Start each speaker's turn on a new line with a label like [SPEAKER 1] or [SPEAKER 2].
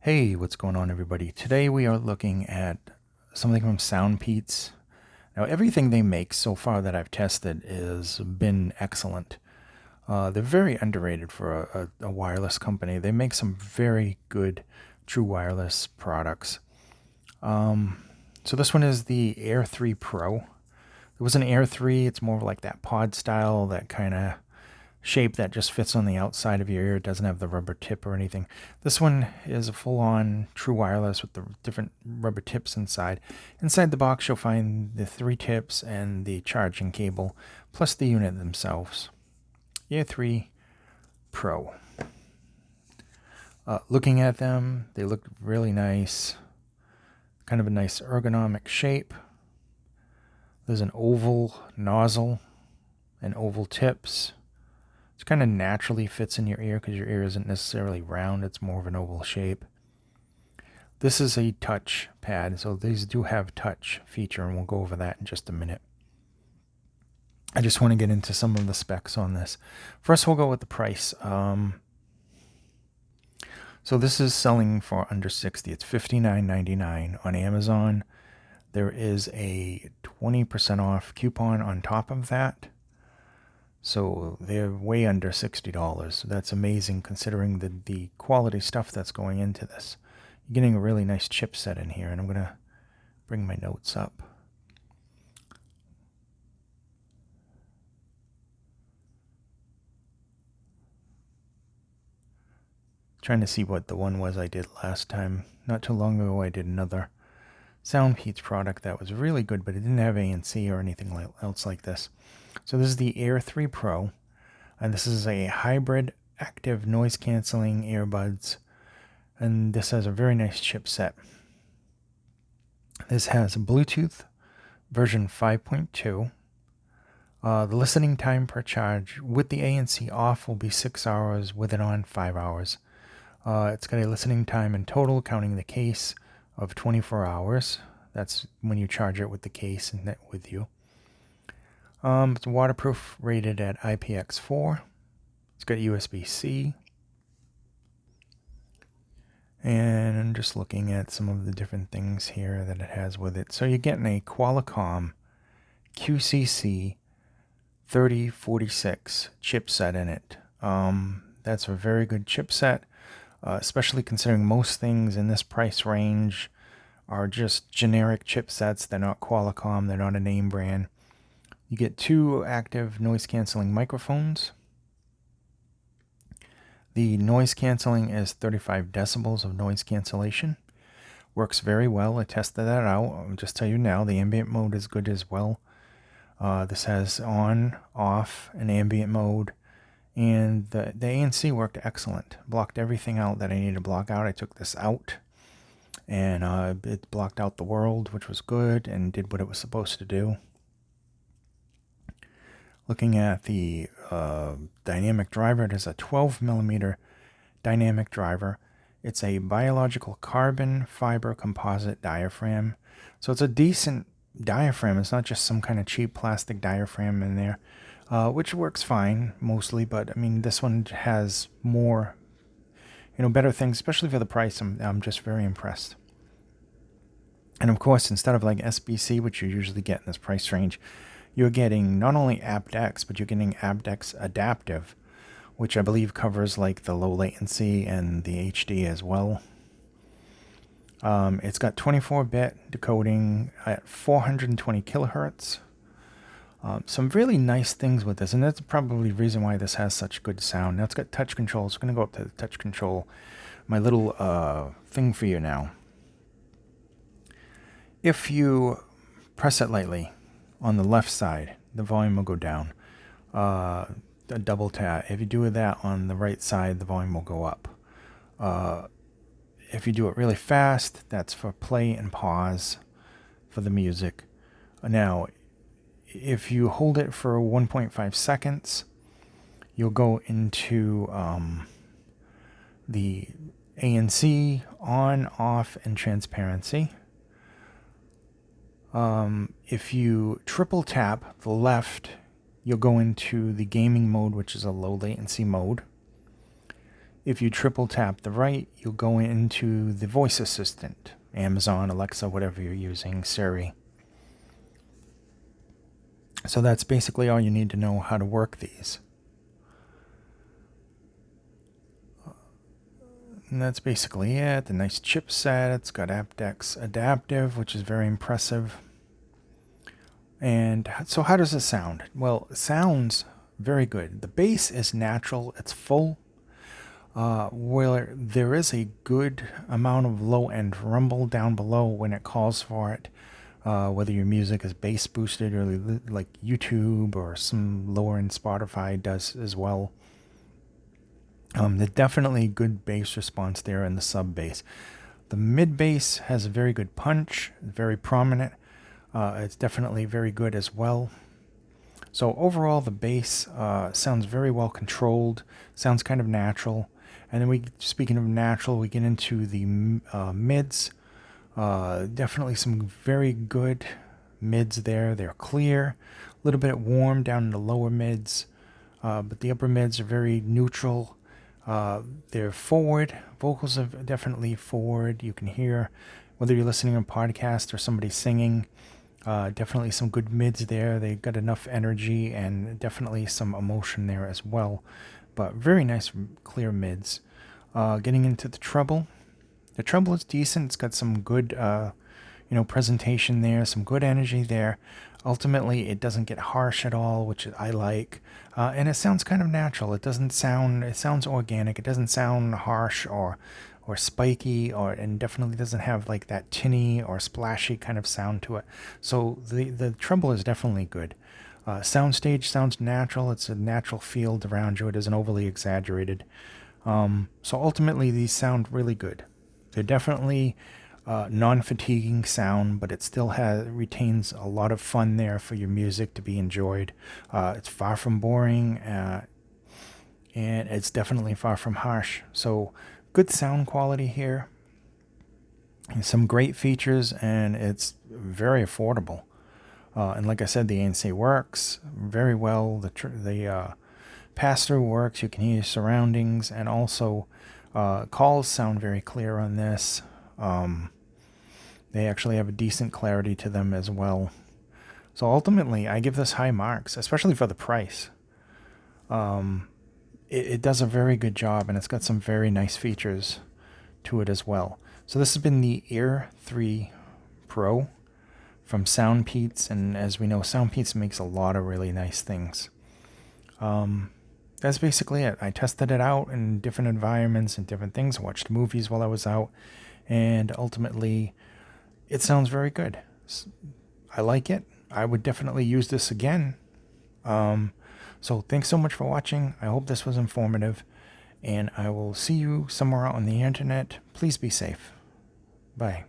[SPEAKER 1] Hey, what's going on, everybody? Today we are looking at something from Soundpeats. Now, everything they make so far that I've tested has been excellent. They're very underrated for a wireless company. They make some very good true wireless products. So this one is the Air 3 Pro. There was an Air 3. It's more like that pod style, that kind of shape that just fits on the outside of your ear. It doesn't have the rubber tip or anything. This one is a full-on true wireless with the different rubber tips inside. Inside the box, you'll find the 3 tips and the charging cable, plus the unit themselves. Air 3 Pro. Looking at them, they look really nice. Kind of a nice ergonomic shape. There's an oval nozzle and oval tips. It kind of naturally fits in your ear because your ear isn't necessarily round. It's more of an oval shape. This is a touch pad, so these do have touch feature, and we'll go over that in just a minute. I just want to get into some of the specs on this. First, we'll go with the price. So this is selling for under $60. It's $59.99 on Amazon. There is a 20% off coupon on top of that. So they're way under $60. That's amazing considering the quality stuff that's going into this. You're getting a really nice chipset in here, and I'm going to bring my notes up. Trying to see what the one was I did last time. Not too long ago I did another Soundpeats product that was really good, but it didn't have ANC or anything else like this. So this is the Air 3 Pro, and this is a hybrid active noise canceling earbuds, and this has a very nice chipset. This has Bluetooth version 5.2. The listening time per charge with the ANC off will be 6 hours, with it on 5 hours. It's got a listening time in total, counting the case, of 24 hours. That's when you charge it with the case and with you. It's waterproof, rated at IPX4. It's got USB-C. And I'm just looking at some of the different things here that it has with it. So you're getting a Qualcomm QCC 3046 chipset in it. That's a very good chipset, especially considering most things in this price range are just generic chipsets. They're not Qualcomm. They're not a name brand. You get 2 active noise canceling microphones. The noise canceling is 35 decibels of noise cancellation. Works very well. I tested that out. I'll just tell you now, the ambient mode is good as well. This has on, off, and ambient mode. And the ANC worked excellent. Blocked everything out that I needed to block out. I took this out, and it blocked out the world, which was good, and did what it was supposed to do. Looking at the dynamic driver, it is a 12mm dynamic driver. It's a biological carbon fiber composite diaphragm. So it's a decent diaphragm. It's not just some kind of cheap plastic diaphragm in there, which works fine mostly. But I mean, this one has more, better things, especially for the price. I'm just very impressed. And of course, instead of like SBC, which you usually get in this price range, you're getting not only aptX, but you're getting aptX Adaptive, which I believe covers like the low latency and the HD as well. It's got 24-bit decoding at 420 kilohertz. Some really nice things with this, and that's probably the reason why this has such good sound. Now it's got touch control, so I'm going to go up to the touch control, my little thing for you now. If you press it lightly on the left side, the volume will go down. A double tap. If you do that on the right side, the volume will go up. If you do it really fast, that's for play and pause for the music. Now, if you hold it for 1.5 seconds, you'll go into the ANC, on, off, and transparency. If you triple tap the left, you'll go into the gaming mode, which is a low latency mode. If you triple tap the right, you'll go into the voice assistant, Amazon, Alexa, whatever you're using, Siri. So that's basically all you need to know how to work these. And that's basically it. The nice chipset. It's got aptX adaptive, which is very impressive. And so how does it sound? Well, it sounds very good. The bass is natural. It's full. Where there is a good amount of low-end rumble down below when it calls for it. Whether your music is bass boosted or like YouTube or some lower end Spotify does as well. There's definitely good bass response there in the sub bass. The mid bass has a very good punch, very prominent. It's definitely very good as well. So overall, the bass sounds very well controlled, sounds kind of natural. And then speaking of natural, we get into the mids. Definitely some very good mids there. They're clear, a little bit warm down in the lower mids, but the upper mids are very neutral. They're forward. Vocals are definitely forward. You can hear whether you're listening to a podcast or somebody singing. Definitely some good mids there. They got enough energy and definitely some emotion there as well. But very nice, clear mids. Getting into the treble. The treble is decent. It's got some good, presentation there, some good energy there. Ultimately, it doesn't get harsh at all, which I like. And it sounds kind of natural. It sounds organic. It doesn't sound harsh or spiky, and definitely doesn't have like that tinny or splashy kind of sound to it. So the treble is definitely good. Soundstage sounds natural. It's a natural field around you. It isn't overly exaggerated. So ultimately, these sound really good. They're definitely non-fatiguing sound, but it still retains a lot of fun there for your music to be enjoyed. It's far from boring, and it's definitely far from harsh. So good sound quality here, and some great features, and it's very affordable. And like I said, the ANC works very well. The pass-through works. You can hear your surroundings, and also calls sound very clear on this. They actually have a decent clarity to them as well. So ultimately, I give this high marks, especially for the price. It does a very good job, and it's got some very nice features to it as well. So this has been the Air 3 Pro from Soundpeats, and as we know, Soundpeats makes a lot of really nice things. That's basically it. I tested it out in different environments and different things. I watched movies while I was out, and ultimately, it sounds very good. I like it. I would definitely use this again. So thanks so much for watching. I hope this was informative, and I will see you somewhere out on the internet. Please be safe. Bye.